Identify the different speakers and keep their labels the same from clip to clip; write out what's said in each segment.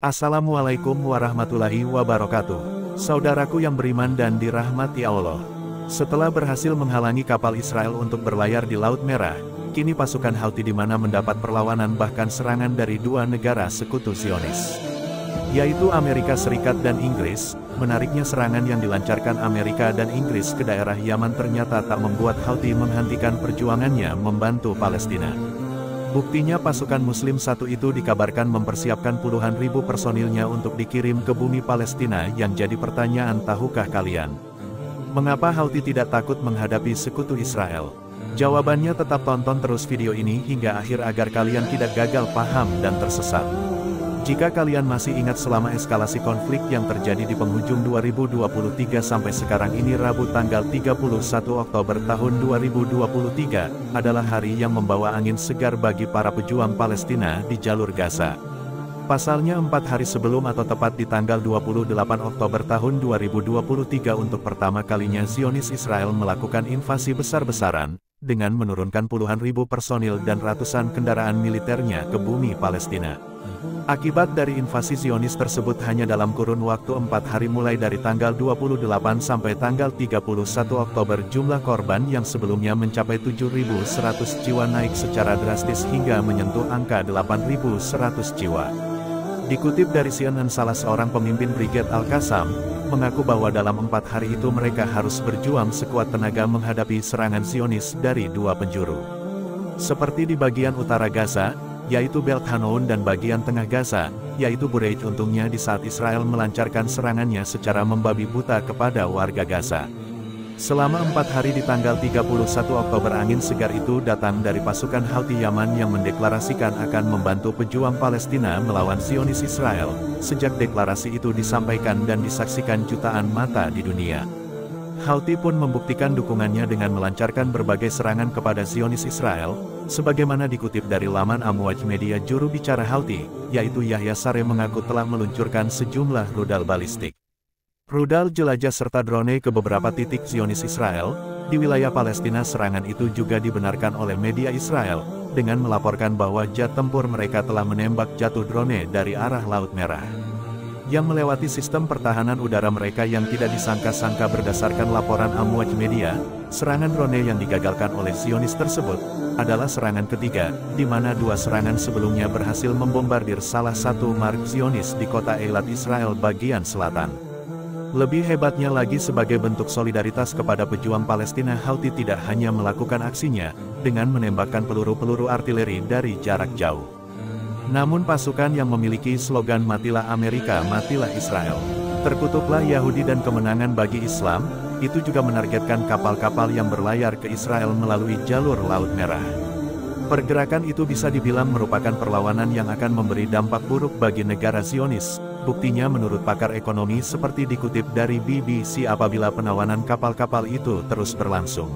Speaker 1: Assalamualaikum warahmatullahi wabarakatuh. Saudaraku yang beriman dan dirahmati Allah. Setelah berhasil menghalangi kapal Israel untuk berlayar di Laut Merah, kini pasukan Houthi di mana mendapat perlawanan bahkan serangan dari dua negara sekutu Zionis, yaitu Amerika Serikat dan Inggris. Menariknya serangan yang dilancarkan Amerika dan Inggris ke daerah Yaman ternyata tak membuat Houthi menghentikan perjuangannya membantu Palestina. Buktinya pasukan Muslim satu itu dikabarkan mempersiapkan puluhan ribu personilnya untuk dikirim ke bumi Palestina. Yang jadi pertanyaan, tahukah kalian, mengapa Houthi tidak takut menghadapi sekutu Israel? Jawabannya tetap tonton terus video ini hingga akhir agar kalian tidak gagal paham dan tersesat. Jika kalian masih ingat, selama eskalasi konflik yang terjadi di penghujung 2023 sampai sekarang ini, Rabu tanggal 31 Oktober tahun 2023, adalah hari yang membawa angin segar bagi para pejuang Palestina di jalur Gaza. Pasalnya 4 hari sebelum atau tepat di tanggal 28 Oktober tahun 2023 untuk pertama kalinya Zionis Israel melakukan invasi besar-besaran, dengan menurunkan puluhan ribu personil dan ratusan kendaraan militernya ke bumi Palestina. Akibat dari invasi Zionis tersebut, hanya dalam kurun waktu 4 hari mulai dari tanggal 28 sampai tanggal 31 Oktober, jumlah korban yang sebelumnya mencapai 7.100 jiwa naik secara drastis hingga menyentuh angka 8.100 jiwa. Dikutip dari CNN, salah seorang pemimpin Brigade Al-Qassam mengaku bahwa dalam 4 hari itu mereka harus berjuang sekuat tenaga menghadapi serangan Zionis dari dua penjuru, seperti di bagian utara Gaza, yaitu Belt Hanun, dan bagian tengah Gaza, yaitu Bureij. Untungnya di saat Israel melancarkan serangannya secara membabi buta kepada warga Gaza. Selama 4 hari di tanggal 31 Oktober, angin segar itu datang dari pasukan Houthi Yaman yang mendeklarasikan akan membantu pejuang Palestina melawan Zionis Israel. Sejak deklarasi itu disampaikan dan disaksikan jutaan mata di dunia, Houthi pun membuktikan dukungannya dengan melancarkan berbagai serangan kepada Zionis Israel. Sebagaimana dikutip dari laman Amouaj Media, juru bicara Houthi, yaitu Yahya Saree, mengaku telah meluncurkan sejumlah rudal balistik, rudal jelajah serta drone ke beberapa titik Zionis Israel di wilayah Palestina. Serangan itu juga dibenarkan oleh media Israel, dengan melaporkan bahwa jet tempur mereka telah menembak jatuh drone dari arah Laut Merah, yang melewati sistem pertahanan udara mereka yang tidak disangka-sangka. Berdasarkan laporan Amouaj Media, serangan drone yang digagalkan oleh Zionis tersebut adalah serangan ketiga, di mana 2 serangan sebelumnya berhasil membombardir salah satu mark Zionis di kota Eilat, Israel bagian selatan. Lebih hebatnya lagi, sebagai bentuk solidaritas kepada pejuang Palestina, Houthi tidak hanya melakukan aksinya dengan menembakkan peluru-peluru artileri dari jarak jauh, namun pasukan yang memiliki slogan "Matilah Amerika, Matilah Israel, terkutuklah Yahudi dan kemenangan bagi Islam", itu juga menargetkan kapal-kapal yang berlayar ke Israel melalui jalur Laut Merah. Pergerakan itu bisa dibilang merupakan perlawanan yang akan memberi dampak buruk bagi negara Zionis. Buktinya, menurut pakar ekonomi seperti dikutip dari BBC, apabila penawanan kapal-kapal itu terus berlangsung,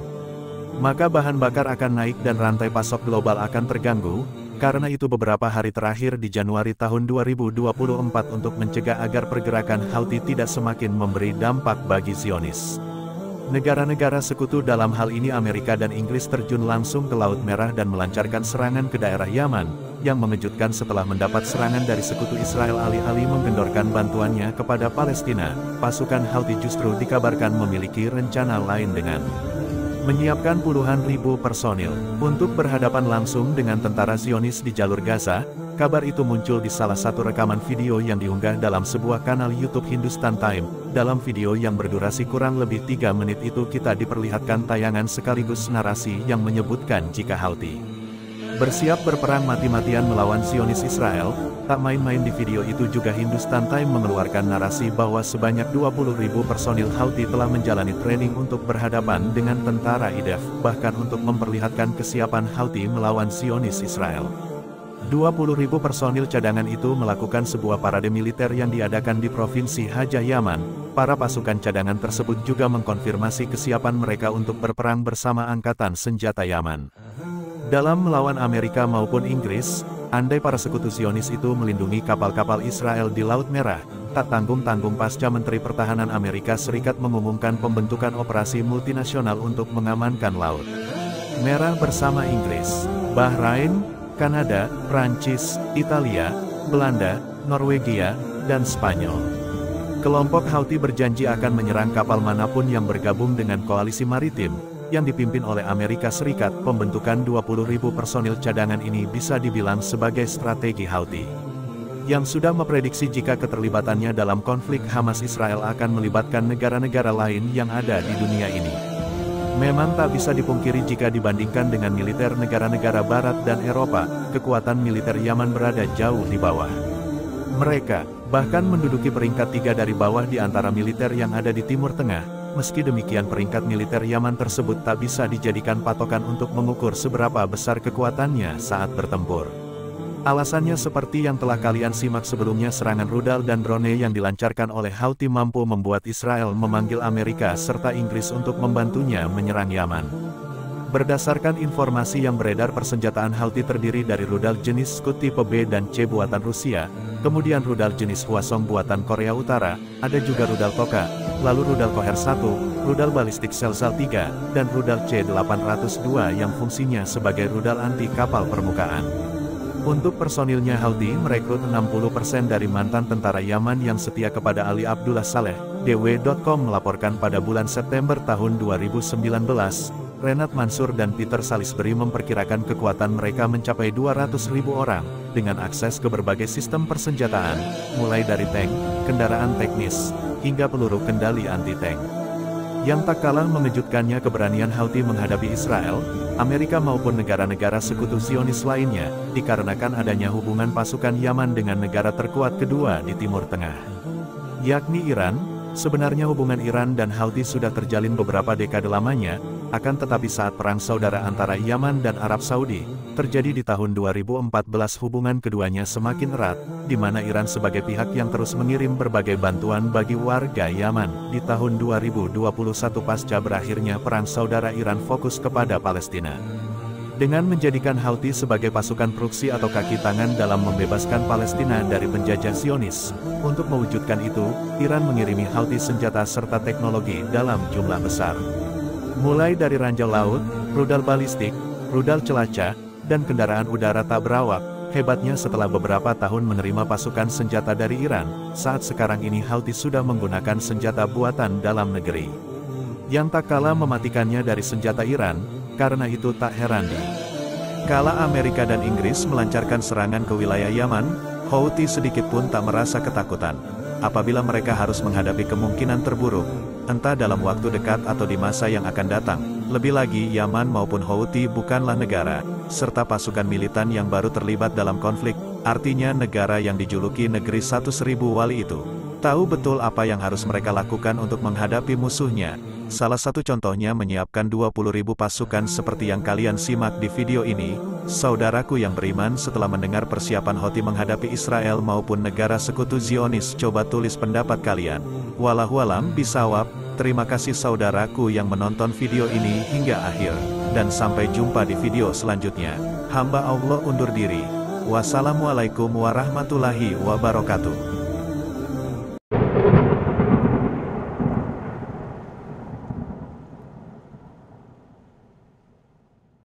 Speaker 1: maka bahan bakar akan naik dan rantai pasok global akan terganggu. Karena itu beberapa hari terakhir di Januari tahun 2024, untuk mencegah agar pergerakan Houthi tidak semakin memberi dampak bagi Zionis, negara-negara sekutu, dalam hal ini Amerika dan Inggris, terjun langsung ke Laut Merah dan melancarkan serangan ke daerah Yaman. Yang mengejutkan, setelah mendapat serangan dari sekutu Israel, alih-alih menggendorkan bantuannya kepada Palestina, pasukan Houthi justru dikabarkan memiliki rencana lain dengan menyiapkan puluhan ribu personil untuk berhadapan langsung dengan tentara Zionis di jalur Gaza. Kabar itu muncul di salah satu rekaman video yang diunggah dalam sebuah kanal YouTube Hindustan Time. Dalam video yang berdurasi kurang lebih 3 menit itu, kita diperlihatkan tayangan sekaligus narasi yang menyebutkan jika Houthi bersiap berperang mati-matian melawan Zionis Israel. Tak main-main, di video itu juga Hindustan Time mengeluarkan narasi bahwa sebanyak 20.000 personil Houthi telah menjalani training untuk berhadapan dengan tentara IDF, bahkan untuk memperlihatkan kesiapan Houthi melawan Zionis Israel. 20.000 personil cadangan itu melakukan sebuah parade militer yang diadakan di Provinsi Hajah, Yaman. Para pasukan cadangan tersebut juga mengkonfirmasi kesiapan mereka untuk berperang bersama Angkatan Senjata Yaman dalam melawan Amerika maupun Inggris. Andai para sekutu Zionis itu melindungi kapal-kapal Israel di Laut Merah, tak tanggung-tanggung pasca Menteri Pertahanan Amerika Serikat mengumumkan pembentukan operasi multinasional untuk mengamankan Laut Merah bersama Inggris, Bahrain, Kanada, Prancis, Italia, Belanda, Norwegia, dan Spanyol. Kelompok Houthi berjanji akan menyerang kapal manapun yang bergabung dengan koalisi maritim, yang dipimpin oleh Amerika Serikat. Pembentukan 20.000 personil cadangan ini bisa dibilang sebagai strategi Houthi, yang sudah memprediksi jika keterlibatannya dalam konflik Hamas-Israel akan melibatkan negara-negara lain yang ada di dunia ini. Memang tak bisa dipungkiri jika dibandingkan dengan militer negara-negara Barat dan Eropa, kekuatan militer Yaman berada jauh di bawah. Mereka bahkan menduduki peringkat 3 dari bawah di antara militer yang ada di Timur Tengah. Meski demikian, peringkat militer Yaman tersebut tak bisa dijadikan patokan untuk mengukur seberapa besar kekuatannya saat bertempur. Alasannya seperti yang telah kalian simak sebelumnya, serangan rudal dan drone yang dilancarkan oleh Houthi mampu membuat Israel memanggil Amerika serta Inggris untuk membantunya menyerang Yaman. Berdasarkan informasi yang beredar, persenjataan Houthi terdiri dari rudal jenis Scud tipe B dan C buatan Rusia, kemudian rudal jenis Hwasong buatan Korea Utara, ada juga rudal Toka, lalu rudal Koher 1, rudal balistik Selzal 3, dan rudal C-802 yang fungsinya sebagai rudal anti kapal permukaan. Untuk personilnya, Houthi merekrut 60% dari mantan tentara Yaman yang setia kepada Ali Abdullah Saleh. DW.com melaporkan pada bulan September tahun 2019, Renat Mansur dan Peter Salisbury memperkirakan kekuatan mereka mencapai 200.000 orang, dengan akses ke berbagai sistem persenjataan, mulai dari tank, kendaraan teknis, hingga peluru kendali anti-tank. Yang tak kalah mengejutkannya keberanian Houthi menghadapi Israel, Amerika maupun negara-negara sekutu Zionis lainnya, dikarenakan adanya hubungan pasukan Yaman dengan negara terkuat kedua di Timur Tengah, yakni Iran. Sebenarnya hubungan Iran dan Houthi sudah terjalin beberapa dekade lamanya, akan tetapi saat perang saudara antara Yaman dan Arab Saudi terjadi di tahun 2014, hubungan keduanya semakin erat, di mana Iran sebagai pihak yang terus mengirim berbagai bantuan bagi warga Yaman. Di tahun 2021 pasca berakhirnya perang saudara, Iran fokus kepada Palestina, dengan menjadikan Houthi sebagai pasukan proksi atau kaki tangan dalam membebaskan Palestina dari penjajah Zionis. Untuk mewujudkan itu, Iran mengirimi Houthi senjata serta teknologi dalam jumlah besar, mulai dari ranjau laut, rudal balistik, rudal celacah, dan kendaraan udara tak berawak. Hebatnya, setelah beberapa tahun menerima pasukan senjata dari Iran, saat sekarang ini Houthi sudah menggunakan senjata buatan dalam negeri, yang tak kalah mematikannya dari senjata Iran. Karena itu tak heran kala Amerika dan Inggris melancarkan serangan ke wilayah Yaman, Houthi sedikit pun tak merasa ketakutan. Apabila mereka harus menghadapi kemungkinan terburuk, entah dalam waktu dekat atau di masa yang akan datang. Lebih lagi, Yaman maupun Houthi bukanlah negara, serta pasukan militan yang baru terlibat dalam konflik. Artinya negara yang dijuluki negeri 1.000 wali itu tahu betul apa yang harus mereka lakukan untuk menghadapi musuhnya. Salah satu contohnya menyiapkan 20.000 pasukan seperti yang kalian simak di video ini. Saudaraku yang beriman, setelah mendengar persiapan Houthi menghadapi Israel maupun negara sekutu Zionis, coba tulis pendapat kalian. Wallahualam bisawab. Terima kasih saudaraku yang menonton video ini hingga akhir. Dan sampai jumpa di video selanjutnya. Hamba Allah undur diri. Wassalamualaikum warahmatullahi wabarakatuh.